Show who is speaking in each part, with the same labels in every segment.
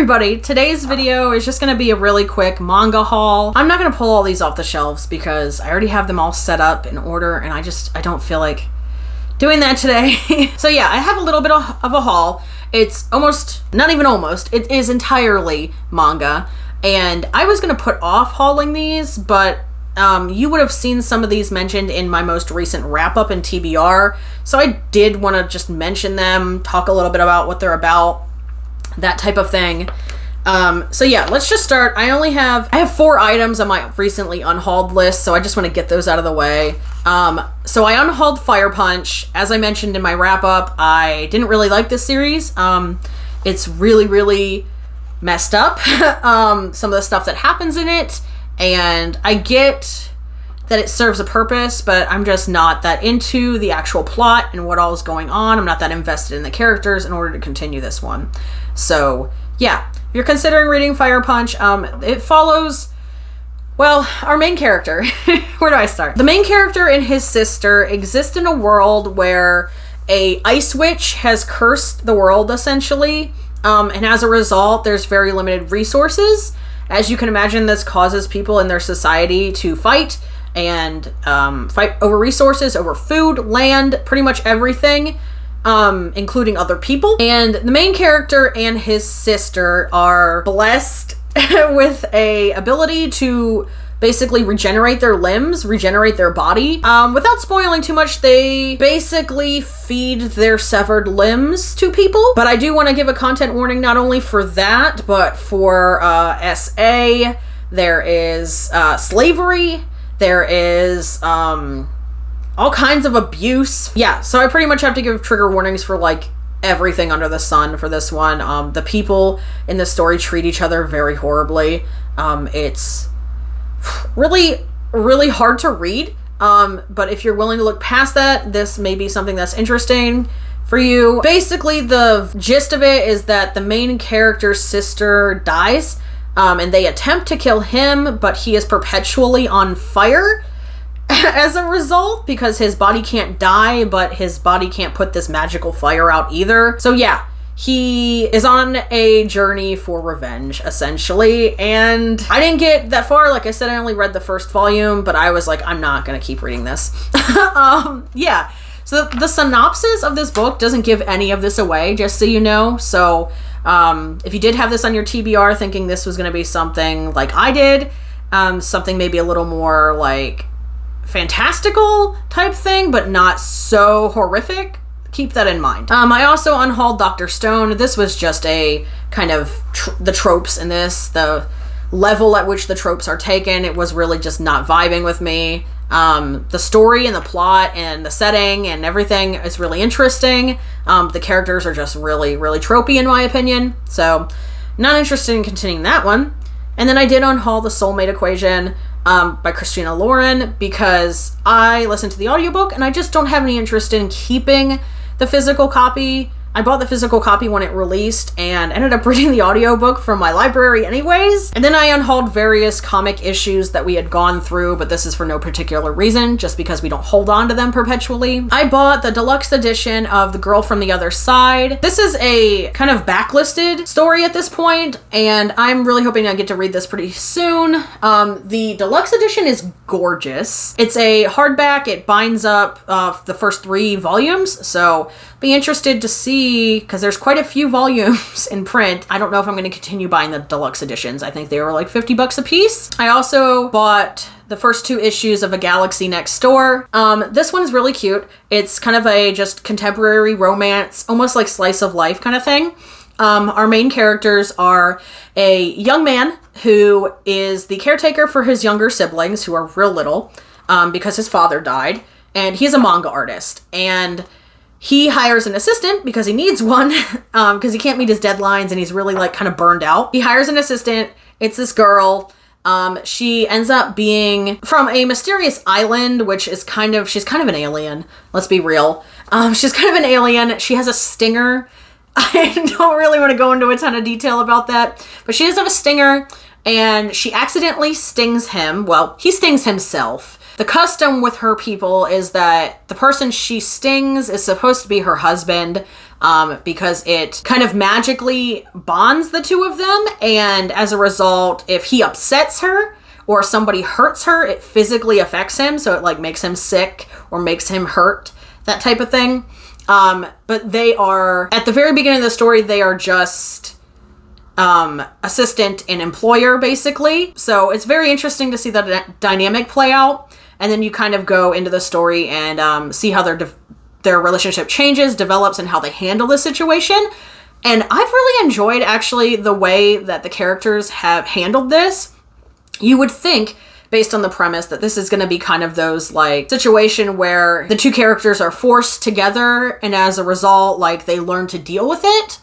Speaker 1: everybody, today's video is just gonna be a really quick manga haul. I'm not gonna pull all these off the shelves because I already have them all set up in order and I don't feel like doing that today. So yeah, I have a little bit of a haul. It's not even almost, it is entirely manga. And I was gonna put off hauling these, but you would have seen some of these mentioned in my most recent wrap-up in TBR. So I did want to just mention them, talk a little bit about what they're about, that type of thing. So yeah, let's just start. I have 4 items on my recently unhauled list, so I just want to get those out of the way. So I unhauled Firepunch. As I mentioned in my wrap-up, I didn't really like this series. It's really, really messed up. Some of the stuff that happens in it, and I get that it serves a purpose, but I'm just not that into the actual plot and what all is going on. I'm not that invested in the characters in order to continue this one. So yeah, if you're considering reading Firepunch, it follows, well, our main character. Where do I start? The main character and his sister exist in a world where a ice witch has cursed the world, essentially. And as a result, there's very limited resources. As you can imagine, this causes people in their society to fight and fight over resources, over food, land, pretty much everything, including other people. And the main character and his sister are blessed with a ability to basically regenerate their limbs, regenerate their body. Without spoiling too much, they basically feed their severed limbs to people. But I do want to give a content warning not only for that, but for SA. There is slavery. There is all kinds of abuse. Yeah, so I pretty much have to give trigger warnings for like everything under the sun for this one. The people in the story treat each other very horribly. It's really, really hard to read. But if you're willing to look past that, this may be something that's interesting for you. Basically, the gist of it is that the main character's sister dies, and they attempt to kill him, but he is perpetually on fire as a result, because his body can't die, but his body can't put this magical fire out either. So yeah, he is on a journey for revenge, essentially, and I didn't get that far. Like I said, I only read the first volume, but I was like, I'm not gonna keep reading this. Yeah, so the synopsis of this book doesn't give any of this away, just so you know. So if you did have this on your TBR thinking this was gonna be something like I did, something maybe a little more like fantastical type thing, but not so horrific, keep that in mind. I also unhauled Dr. Stone. This was just a kind of the tropes in this, the level at which the tropes are taken. It was really just not vibing with me. The story and the plot and the setting and everything is really interesting. The characters are just really, really tropey in my opinion. So not interested in continuing that one. And then I did unhaul The Soulmate Equation by Christina Lauren, because I listened to the audiobook and I just don't have any interest in keeping the physical copy. I bought the physical copy when it released and ended up reading the audiobook from my library anyways. And then I unhauled various comic issues that we had gone through, but this is for no particular reason, just because we don't hold on to them perpetually. I bought the deluxe edition of The Girl from the Other Side. This is a kind of backlisted story at this point, and I'm really hoping I get to read this pretty soon. The deluxe edition is gorgeous. It's a hardback. It binds up the first 3 volumes, so be interested to see, because there's quite a few volumes in print. I don't know if I'm going to continue buying the deluxe editions. I think they were like $50 a piece. I also bought the first 2 issues of A Galaxy Next Door. This one's really cute. It's kind of a just contemporary romance, almost like slice of life kind of thing. Our main characters are a young man who is the caretaker for his younger siblings, who are real little, because his father died, and he's a manga artist, and he hires an assistant because he needs one, because he can't meet his deadlines and he's really like kind of burned out. He hires an assistant. It's this girl. She ends up being from a mysterious island, which is she's kind of an alien. Let's be real. She's kind of an alien. She has a stinger. I don't really want to go into a ton of detail about that, but she does have a stinger, and she accidentally stings him. Well, he stings himself. The custom with her people is that the person she stings is supposed to be her husband, because it kind of magically bonds the two of them. And as a result, if he upsets her or somebody hurts her, it physically affects him. So it like makes him sick or makes him hurt, that type of thing. But they are, at the very beginning of the story, they are just assistant and employer, basically. So it's very interesting to see that dynamic play out. And then you kind of go into the story and see how their relationship changes, develops, and how they handle the situation. And I've really enjoyed, actually, the way that the characters have handled this. You would think, based on the premise, that this is going to be kind of those, like, situation where the two characters are forced together, and as a result, like, they learn to deal with it.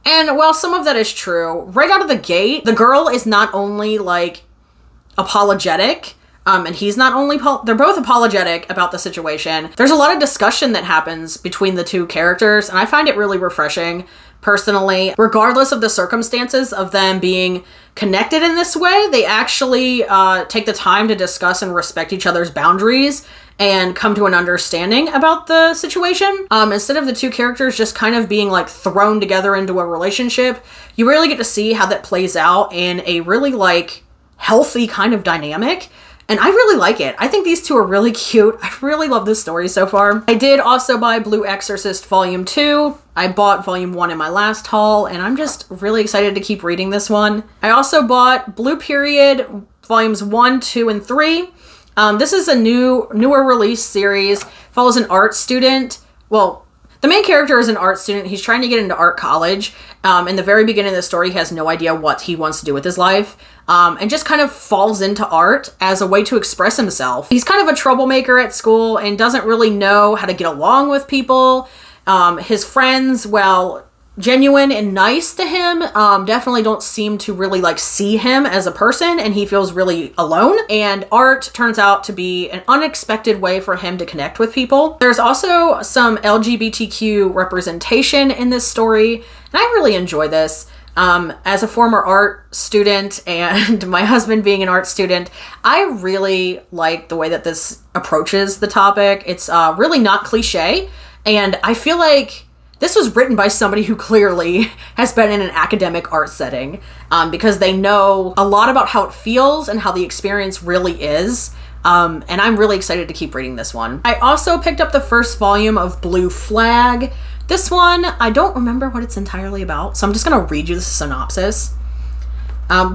Speaker 1: And while some of that is true, right out of the gate, the girl is not only, like, apologetic, and he's not only, they're both apologetic about the situation. There's a lot of discussion that happens between the two characters, and I find it really refreshing, personally. Regardless of the circumstances of them being connected in this way, they actually take the time to discuss and respect each other's boundaries and come to an understanding about the situation. Instead of the two characters just kind of being like thrown together into a relationship, you really get to see how that plays out in a really like healthy kind of dynamic. And I really like it. I think these two are really cute. I really love this story so far. I did also buy Blue Exorcist Volume 2. I bought Volume 1 in my last haul, and I'm just really excited to keep reading this one. I also bought Blue Period Volumes 1, 2, and 3. This is a newer release series. Follows an art student. Well, the main character is an art student. He's trying to get into art college. In the very beginning of the story, he has no idea what he wants to do with his life. And just kind of falls into art as a way to express himself. He's kind of a troublemaker at school and doesn't really know how to get along with people. His friends, well, genuine and nice to him, definitely don't seem to really like see him as a person, and he feels really alone. And art turns out to be an unexpected way for him to connect with people. There's also some LGBTQ representation in this story, and I really enjoy this. As a former art student and my husband being an art student, I really like the way that this approaches the topic. It's really not cliche, and I feel like this was written by somebody who clearly has been in an academic art setting, because they know a lot about how it feels and how the experience really is. And I'm really excited to keep reading this one. I also picked up the first volume of Blue Flag. This one, I don't remember what it's entirely about, so I'm just going to read you the synopsis.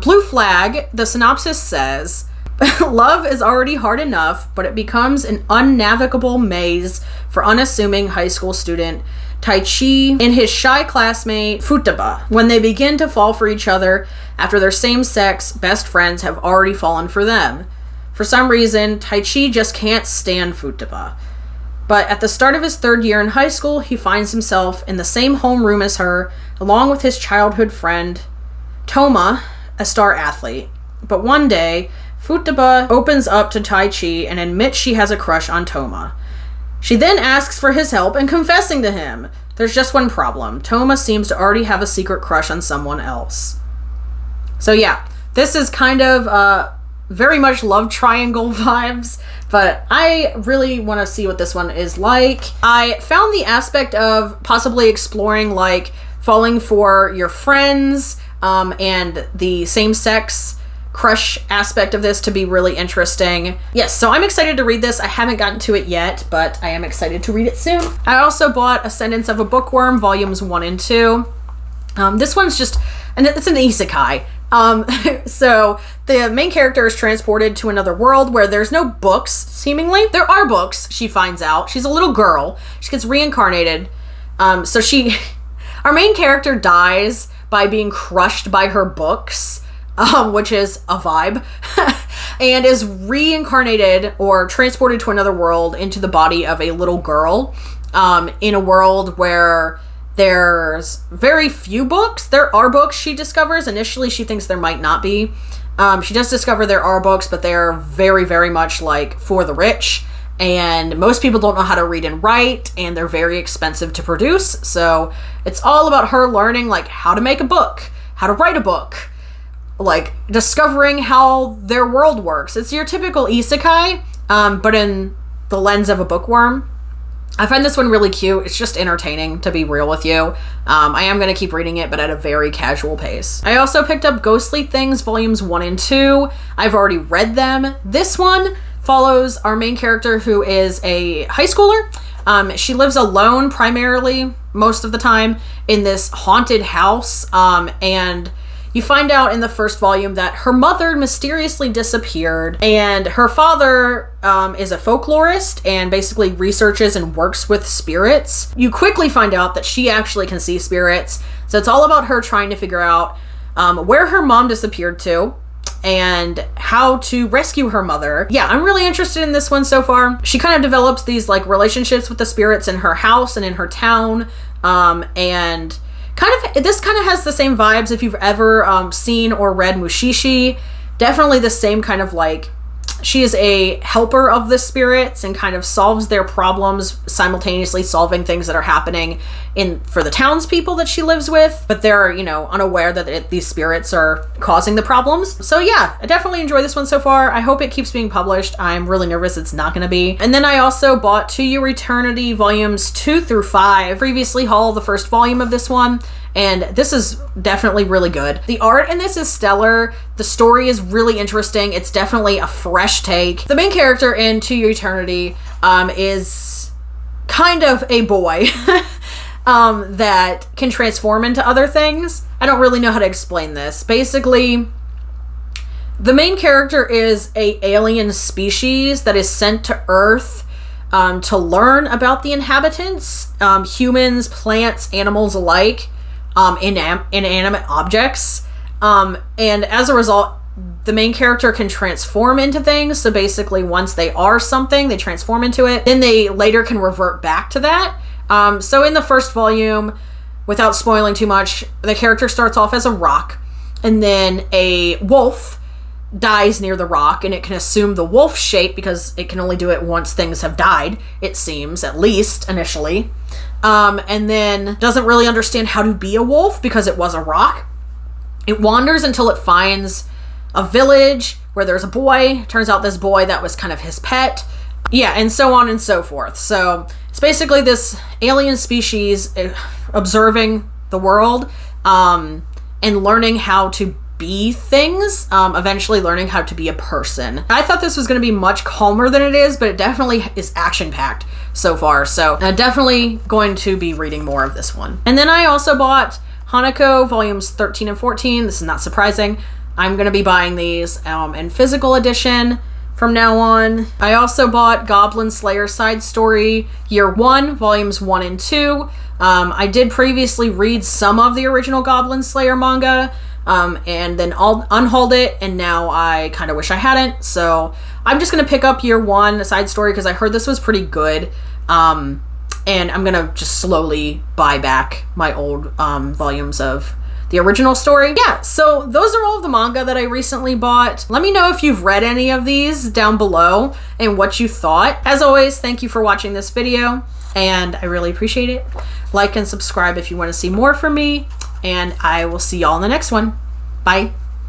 Speaker 1: Blue Flag, the synopsis says, love is already hard enough, but it becomes an unnavigable maze for unassuming high school student Taichi and his shy classmate Futaba when they begin to fall for each other after their same-sex best friends have already fallen for them. For some reason, Taichi just can't stand Futaba. But at the start of his third year in high school, he finds himself in the same homeroom as her, along with his childhood friend, Toma, a star athlete. But one day, Futaba opens up to Taichi and admits she has a crush on Toma. She then asks for his help in confessing to him. There's just one problem. Toma seems to already have a secret crush on someone else. So yeah, this is kind of very much love triangle vibes, but I really want to see what this one is like. I found the aspect of possibly exploring like falling for your friends and the same-sex crush aspect of this to be really interesting. Yes, so I'm excited to read this. I haven't gotten to it yet, but I am excited to read it soon. I also bought Ascendance of a Bookworm, volumes 1 and 2. This one's just, and it's an isekai. So the main character is transported to another world where there's no books, seemingly. There are books, she finds out. She's a little girl. She gets reincarnated. Our main character dies by being crushed by her books, which is a vibe, and is reincarnated or transported to another world into the body of a little girl, in a world where there's very few books. There are books, she discovers. Initially, she thinks there might not be. She does discover there are books, but they're very, very much like for the rich. And most people don't know how to read and write, and they're very expensive to produce. So it's all about her learning like how to make a book, how to write a book, like discovering how their world works. It's your typical isekai. but in the lens of a bookworm. I find this one really cute. It's just entertaining, to be real with you. I am going to keep reading it, but at a very casual pace. I also picked up Ghostly Things Volumes 1 and 2. I've already read them. This one follows our main character, who is a high schooler. She lives alone primarily most of the time in this haunted house, and you find out in the first volume that her mother mysteriously disappeared, and her father is a folklorist and basically researches and works with spirits. You quickly find out that she actually can see spirits, so it's all about her trying to figure out where her mom disappeared to and how to rescue her mother. Yeah, I'm really interested in this one so far. She kind of develops these like relationships with the spirits in her house and in her town, and this kind of has the same vibes if you've ever seen or read Mushishi. Definitely the same kind of like, she is a helper of the spirits and kind of solves their problems, simultaneously solving things that are happening for the townspeople that she lives with, but they're, you know, unaware that these spirits are causing the problems. So yeah, I definitely enjoy this one so far. I hope it keeps being published. I'm really nervous it's not going to be. And then I also bought To Your Eternity Volumes 2 through 5. Previously hauled the first volume of this one, and this is definitely really good. The art in this is stellar. The story is really interesting. It's definitely a fresh take. The main character in To Your Eternity is kind of a boy that can transform into other things. I don't really know how to explain this. Basically, the main character is an alien species that is sent to Earth to learn about the inhabitants, humans, plants, animals alike. Inanimate objects, and as a result, the main character can transform into things. So basically, once they are something, they transform into it, then they later can revert back to that. So in the first volume, without spoiling too much, the character starts off as a rock, and then a wolf dies near the rock, and it can assume the wolf shape because it can only do it once things have died, it seems, at least initially. And then doesn't really understand how to be a wolf because it was a rock. It wanders until it finds a village where there's a boy. Turns out this boy, that was kind of his pet. Yeah, and so on and so forth. So it's basically this alien species observing the world, and learning how to be things, eventually learning how to be a person. I thought this was going to be much calmer than it is, but it definitely is action-packed so far, so definitely going to be reading more of this one. And then I also bought Hanako Volumes 13 and 14. This is not surprising. I'm going to be buying these in physical edition from now on. I also bought Goblin Slayer Side Story Year 1, Volumes 1 and 2. I did previously read some of the original Goblin Slayer manga, and then unhauled it, and now I kind of wish I hadn't, so I'm just going to pick up Year 1, a side story, because I heard this was pretty good, and I'm going to just slowly buy back my old volumes of the original story. Yeah, so those are all of the manga that I recently bought. Let me know if you've read any of these down below and what you thought. As always, thank you for watching this video, and I really appreciate it. Like and subscribe if you want to see more from me, and I will see y'all in the next one. Bye.